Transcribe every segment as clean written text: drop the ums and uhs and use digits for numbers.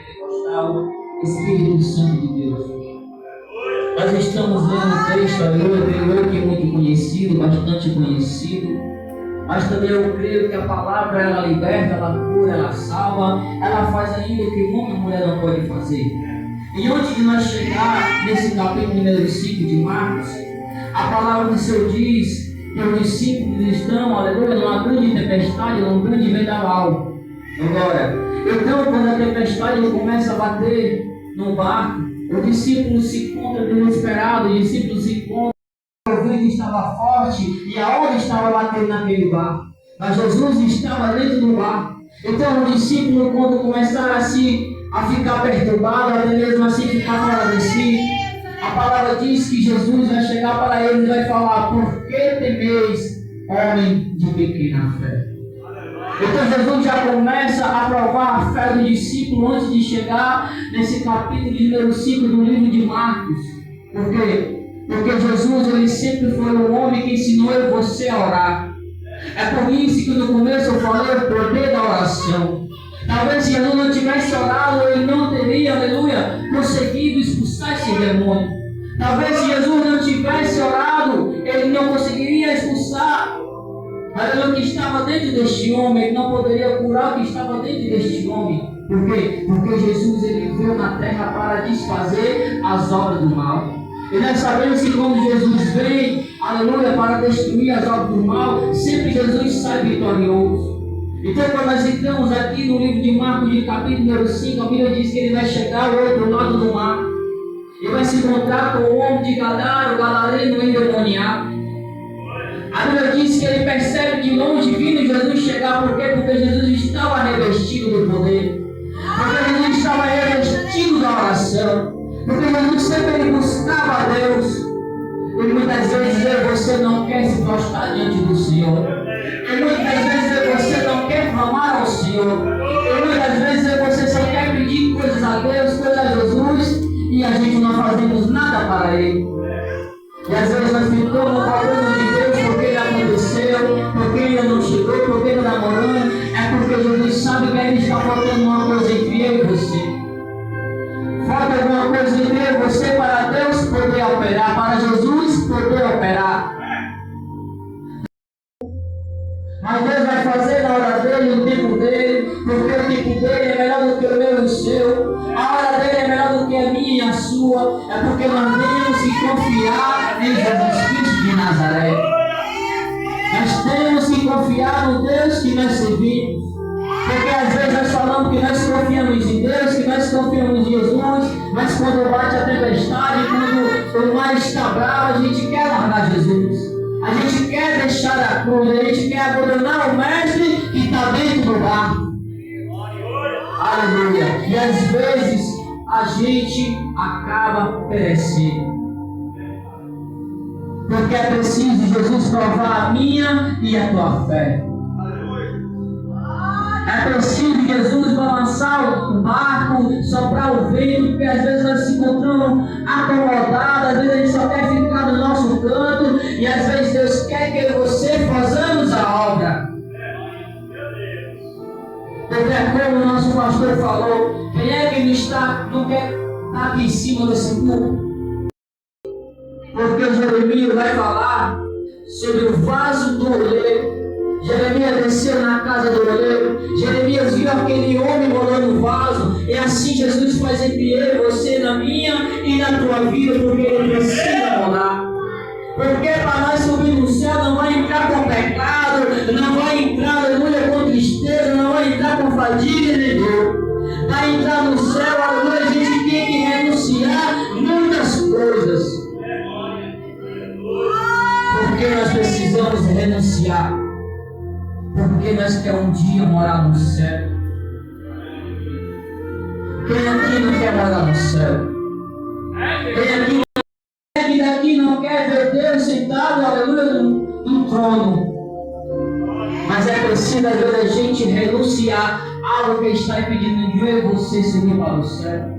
pentecostal, Espírito Santo de Deus. Nós estamos lendo um texto, aleluia, que é muito conhecido, bastante conhecido, mas também eu creio que a palavra ela liberta, ela cura, ela salva, ela faz ainda o que uma mulher não pode fazer. E antes de nós chegar nesse capítulo número 5 de Marcos, a palavra do Senhor diz que os discípulos estão, aleluia, numa grande tempestade, num grande vendaval. Agora, então quando a tempestade começa a bater no barco, os discípulos se encontram desesperados, os discípulos se encontram, o vento estava forte e a onda estava batendo naquele barco. Mas Jesus estava dentro do barco. Então os discípulos, quando começaram a ficar perturbados, até mesmo assim ficar fora de si, a palavra diz que Jesus vai chegar para eles e vai falar: por que temeis, homem de pequena fé? Então Jesus já começa a provar a fé do discípulo antes de chegar nesse capítulo de número 5 do livro de Marcos. Por quê? Porque Jesus ele sempre foi um homem que ensinou eu você a orar. É por isso que no começo eu falei o poder da oração. Talvez se Jesus não tivesse orado, ele não teria, aleluia, conseguido expulsar esse demônio. Talvez se Jesus não tivesse orado, ele não conseguiria expulsar o que estava dentro deste homem, ele não poderia curar o que estava dentro deste homem. Por quê? Porque Jesus ele veio na terra para desfazer as obras do mal. E nós sabemos que quando Jesus vem, aleluia, para destruir as obras do mal, sempre Jesus sai vitorioso. Então quando nós entramos aqui no livro de Marcos, de capítulo número 5, a Bíblia diz que ele vai chegar ao outro lado do mar. E vai se encontrar com o homem de Gadara, o gadareno endemoniado. A Bíblia diz que ele percebe de longe vindo Jesus chegar. Por quê? Porque Jesus estava revestido do poder. Porque Jesus estava revestido da oração. Porque Jesus sempre buscava a Deus. E muitas vezes você não quer se prostrar diante do Senhor. E muitas vezes você não quer clamar ao Senhor. E muitas vezes você só quer pedir coisas a Deus, coisas a Jesus, e a gente não fazemos nada para Ele. E às vezes nós ficamos falando de Deus porque Ele aconteceu, porque Ele não chegou, porque Ele está namorando. É porque Jesus sabe que Ele está faltando uma coisa entre eu e você. Falta alguma coisa entre eu e você para Deus poder operar, para Jesus poder operar. Mas Deus vai fazer na hora dele, no tempo dele, porque o tempo dele é melhor do que o meu e o seu. A hora dele é melhor do que a minha e a sua. É porque nós temos que confiar em Jesus Cristo de Nazaré. Nós temos que confiar no Deus que nós servimos. Porque às vezes nós falamos que nós confiamos em Deus, que nós confiamos em Jesus, mas quando bate a tempestade, quando o mar está bravo, a gente quer largar Jesus. A gente quer deixar a cruz, a gente quer abandonar o mestre que está dentro do barco. Aleluia. E às vezes a gente acaba perecendo. Porque é preciso Jesus provar a minha e a tua fé. É preciso Jesus balançar o barco, soprar o vento, porque às vezes nós se encontramos acomodados, às vezes a gente só quer ficar no nosso canto, e às vezes Deus quer que eu e você façamos a obra. Porque é como o nosso pastor falou, quem é que não quer estar aqui em cima desse púlpito? Porque Jeremias vai falar sobre o vaso do oleiro. Jeremias desceu na casa do oleiro. Jeremias viu aquele homem molhando o vaso. E assim Jesus faz entre ele e você, na minha e na tua vida, porque ele precisa molar. Porque para nós subir no céu não vai entrar com pecado, não vai entrar, aleluia, com tristeza, não vai entrar com fadiga nem dor. Para entrar no céu, aleluia, a gente tem que renunciar muitas coisas. Porque nós precisamos renunciar. Porque nós queremos um dia morar no céu. Quem aqui não quer morar no céu? Quem aqui não quer ver Deus sentado, aleluia, no trono? Mas é preciso, às vezes, a gente renunciar a algo que está impedindo de eu e você subir para o céu.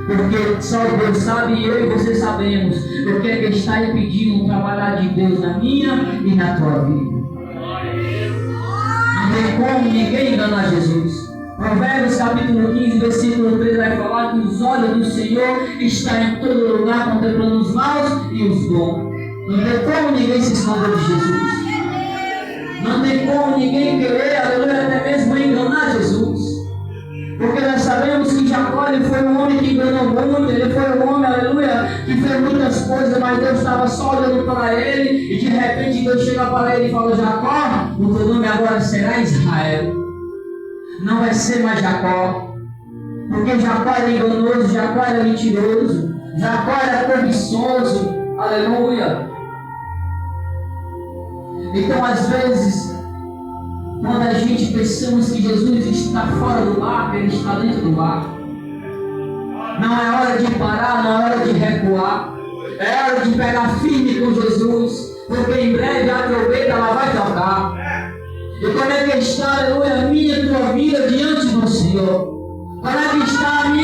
Porque só Deus sabe e eu e você sabemos o que é que está impedindo o trabalhar de Deus na minha e na tua vida. Não tem como ninguém enganar Jesus. Provérbios capítulo 15, versículo 3 vai falar que os olhos do Senhor estão em todo lugar, contemplando os maus e os bons. Não tem como ninguém se esconder de Jesus. Não tem como ninguém querer, aleluia, até mesmo enganar Jesus. Porque nós sabemos que Jacó ele foi um homem que enganou muito, ele foi um homem, aleluia, que fez muitas coisas, mas Deus estava só olhando para ele, e de repente Deus chega para ele e fala: Jacó, o teu nome agora será Israel. Não vai ser mais Jacó. Porque Jacó era enganoso, Jacó era mentiroso, Jacó era cobiçoso, aleluia. Então, às vezes, quando a gente pensamos que Jesus está fora do barco, Ele está dentro do barco. Não é hora de parar, não é hora de recuar. É hora de pegar firme com Jesus, porque em breve a trombeta ela vai tocar. E como é que está, aleluia, a minha e tua vida diante do Senhor? Como é que está a minha